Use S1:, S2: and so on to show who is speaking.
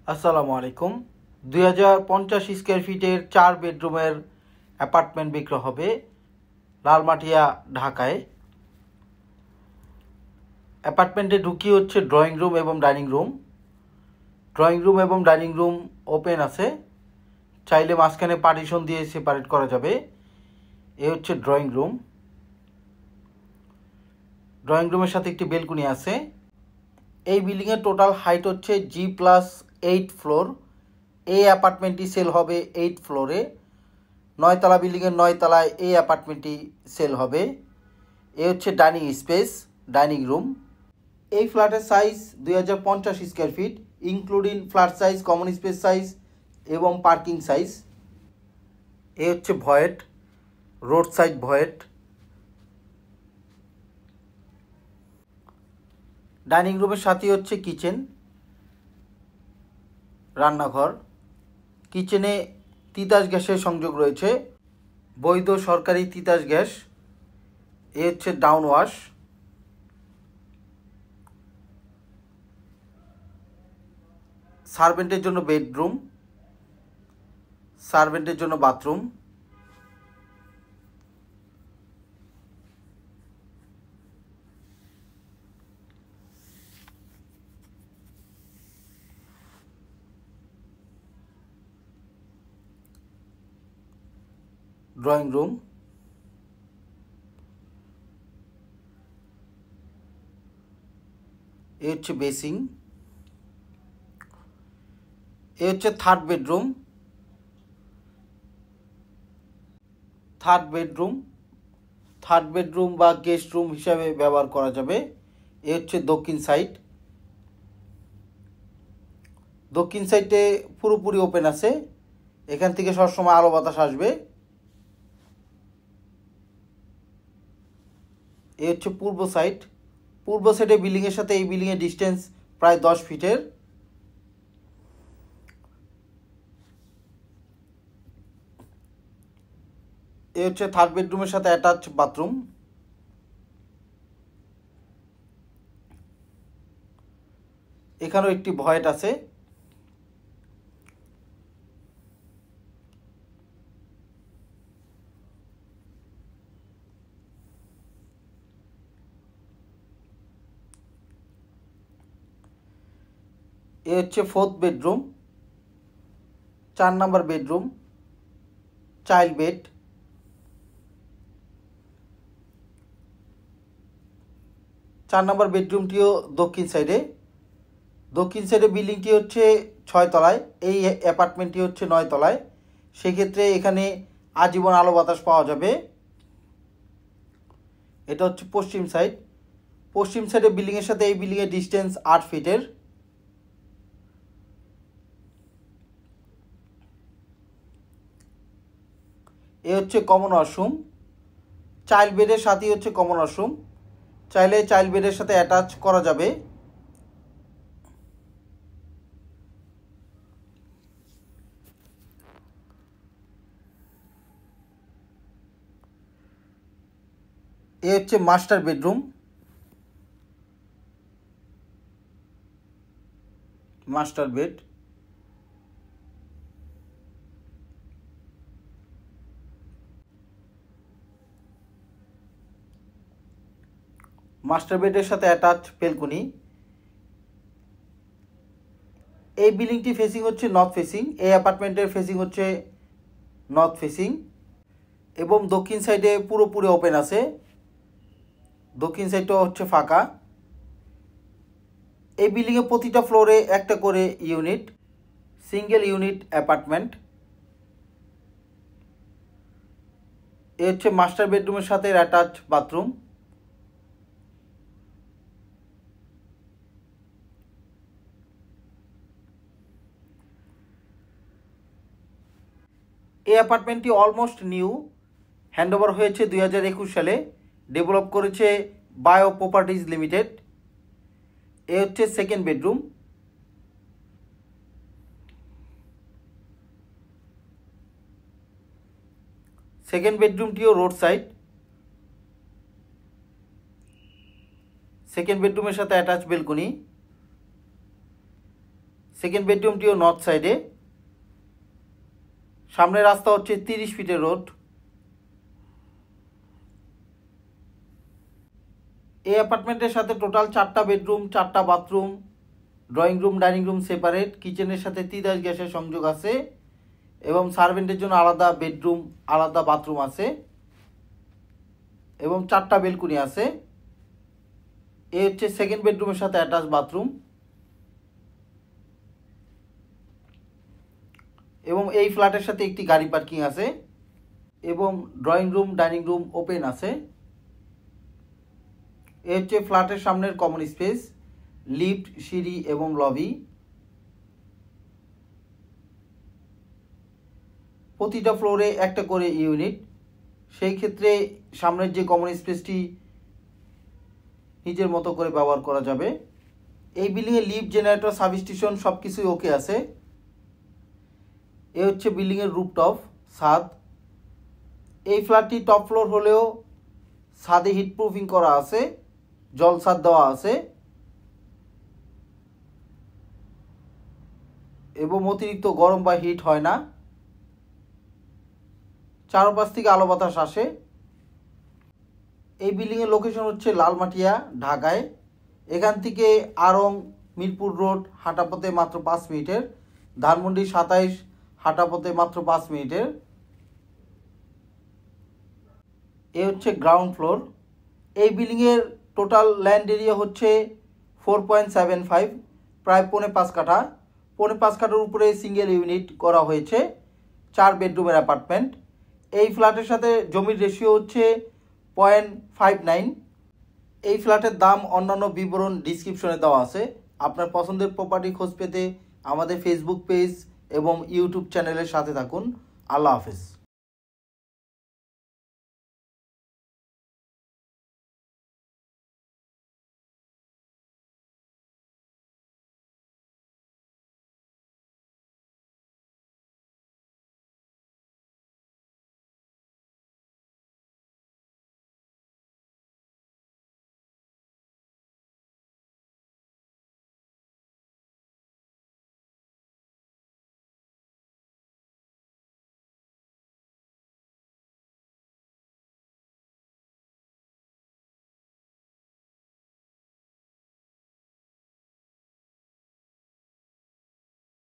S1: আসসালামু আলাইকুম। 2050 স্কোয়ার ফিটের 4 বেডরুমের অ্যাপার্টমেন্ট বিক্রি হবে লালমাটিয়া, ঢাকায়। অ্যাপার্টমেন্টে ঢুকি হচ্ছে ড্রয়িং রুম এবং ডাইনিং রুম। ড্রয়িং রুম এবং ডাইনিং রুম ওপেন আছে, চাইলে মাঝখানে পার্টিশন দিয়ে সেপারেট করা যাবে। এ হচ্ছে ড্রয়িং রুম। ড্রয়িং রুমের সাথে একটি বেলকনি আছে। এই বিল্ডিংয়ের টোটাল হাইট হচ্ছে G+8 ফ্লোর। এই অ্যাপার্টমেন্টটি সেল হবে 8 ফ্লোরে। 9 তলা বিল্ডিংয়ের 9 তলায় এই অ্যাপার্টমেন্টটি সেল হবে। এ হচ্ছে ডাইনিং স্পেস, ডাইনিং রুম। এই ফ্ল্যাটের size 2050 square feet, including flat size, common space size এবং পার্কিং সাইজ। এ হচ্ছে ভয়েট, রোড সাইড ভয়েট। ডাইনিং রুমের সাথে হচ্ছে কিচেন, রান্নাঘর। কিচেনে তিতাস গ্যাসের সংযোগ রয়েছে, বৈধ সরকারি তিতাস গ্যাস। এ হচ্ছে ডাউন ওয়াশ। সার্ভেন্টের জন্য বেডরুম, সার্ভেন্টের জন্য বাথরুম। Drawing room. এ হচ্ছে বেসিং। এ হচ্ছে থার্ড বেডরুম। থার্ড বেডরুম বা গেস্ট রুম হিসাবে ব্যবহার করা যাবে। এ হচ্ছে দক্ষিণ সাইড। দক্ষিণ সাইডে পুরোপুরি ওপেন আছে, এখান থেকে সবসময় আলো বাতাস আসবে। এ হচ্ছে পূর্ব সাইড। পূর্ব সাইডে বিল্ডিংয়ের সাথে এই বিল্ডিংয়ের ডিস্টেন্স প্রায় 10 ফিটের। এ হচ্ছে থার্ড বেডরুমের সাথে অ্যাটাচ বাথরুম। এখানেও একটি ভয়েট আছে। এ হচ্ছে ফোর্থ বেডরুম, 4 নম্বর বেডরুম, চাইল্ড বেড। চার নম্বর বেডরুমটিও দক্ষিণ সাইডে। দক্ষিণ সাইডে বিল্ডিংটি হচ্ছে 6 তলায়, এই অ্যাপার্টমেন্টটি হচ্ছে 9 তলায়। সেক্ষেত্রে এখানে আজীবন আলো বাতাস পাওয়া যাবে। এটা হচ্ছে পশ্চিম সাইড। পশ্চিম সাইডে বিল্ডিংয়ের সাথে এই বিল্ডিংয়ের ডিস্টেন্স 8 ফিটের। এ হচ্ছে কমন ওয়াশরুম। চাইল্ড বেডের সাথেই হচ্ছে কমন ওয়াশরুম, চাইলে চাইল্ড বেডের সাথে অ্যাটাচ করা যাবে। এ হচ্ছে master bedroom. Master bed. Master বেডের সাথে অ্যাটাচ বেলকনি। এই বিল্ডিংটি ফেসিং হচ্ছে নর্থ ফেসিং। এই অ্যাপার্টমেন্টের ফেসিং হচ্ছে নর্থ ফেসিং এবং দক্ষিণ সাইডে পুরোপুরি ওপেন আছে। দক্ষিণ সাইডটা হচ্ছে ফাঁকা। এই বিল্ডিংয়ে প্রতিটা ফ্লোরে একটা করে ইউনিট, সিঙ্গেল ইউনিট অ্যাপার্টমেন্ট। এ হচ্ছে মাস্টার বেডরুমের সাথে অ্যাটাচ বাথরুম। এই অ্যাপার্টমেন্টটি অলমোস্ট নিউ, হ্যান্ডওভার হয়েছে 2021 সালে। ডেভেলপ করেছে বায়ো প্রপার্টিজ লিমিটেড। এ হচ্ছে সেকেন্ড বেডরুম। সেকেন্ড বেডরুমটিও রোড সাইড। সেকেন্ড বেডরুমের সাথে অ্যাটাচ বেলকনি। সেকেন্ড বেডরুমটিও নর্থ সাইডে। সামনের রাস্তা হচ্ছে 30 ফিটের রোড। এই অ্যাপার্টমেন্টের সাথে টোটাল 4টা বেডরুম, 4টা bathroom, drawing room, dining room separate, কিচেনের সাথে তিতাস গ্যাসের সংযোগ আছে এবং সার্ভেন্টের জন্য আলাদা বেডরুম, আলাদা বাথরুম আছে এবং 4টা বেলকুনি আছে। এ হচ্ছে সেকেন্ড বেডরুমের সাথে অ্যাটাচ বাথরুম এবং এই ফ্ল্যাটের সাথে একটি গাড়ি পার্কিং আছে এবং drawing room, dining room open আছে। এ হচ্ছে ফ্ল্যাটের সামনের কমন স্পেস, লিফট, সিঁড়ি এবং লবি। প্রতিটা ফ্লোরে একটা করে ইউনিট, সেই ক্ষেত্রে সামনের যে কমন স্পেসটি নিজের মতো করে ব্যবহার করা যাবে। এই বিল্ডিংয়ে লিফট, জেনারেটর, সাবস্টেশন সব কিছুই ওকে আছে। এ হচ্ছে বিল্ডিংয়ের রুফটপ, ছাদ। এই ফ্ল্যাটটি টপ ফ্লোর হলেও ছাদে হিট প্রুফিং করা আছে, জল ছাদ দেওয়া আছে এবং অতিরিক্ত গরম বা হিট হয় না। চারপাশ থেকে আলো বাতাস আসে। এই বিল্ডিংয়ের লোকেশন হচ্ছে লালমাটিয়া, ঢাকায়। এখান থেকে আড়ং, মিরপুর রোড হাঁটাপথে মাত্র 5 মিনিটের, ধানমন্ডি 27 হাঁটাপথে মাত্র 5 মিনিটের। এ হচ্ছে গ্রাউন্ড ফ্লোর। এই বিল্ডিংয়ের টোটাল ল্যান্ড এরিয়া হচ্ছে 4.75, প্রায় 5.5 কাঠা। 5.5 কাঠার উপরে সিঙ্গেল ইউনিট করা হয়েছে, 4 বেডরুমের অ্যাপার্টমেন্ট। এই ফ্ল্যাটের সাথে জমির রেশিও হচ্ছে 0.59। এই ফ্ল্যাটের দাম অন্যান্য বিবরণ ডিসক্রিপশনে দেওয়া আছে। আপনার পছন্দের প্রপার্টি খোঁজ পেতে আমাদের ফেসবুক পেজ এবং ইউটিউব চ্যানেলের সাথে থাকুন। আল্লাহ হাফেজ।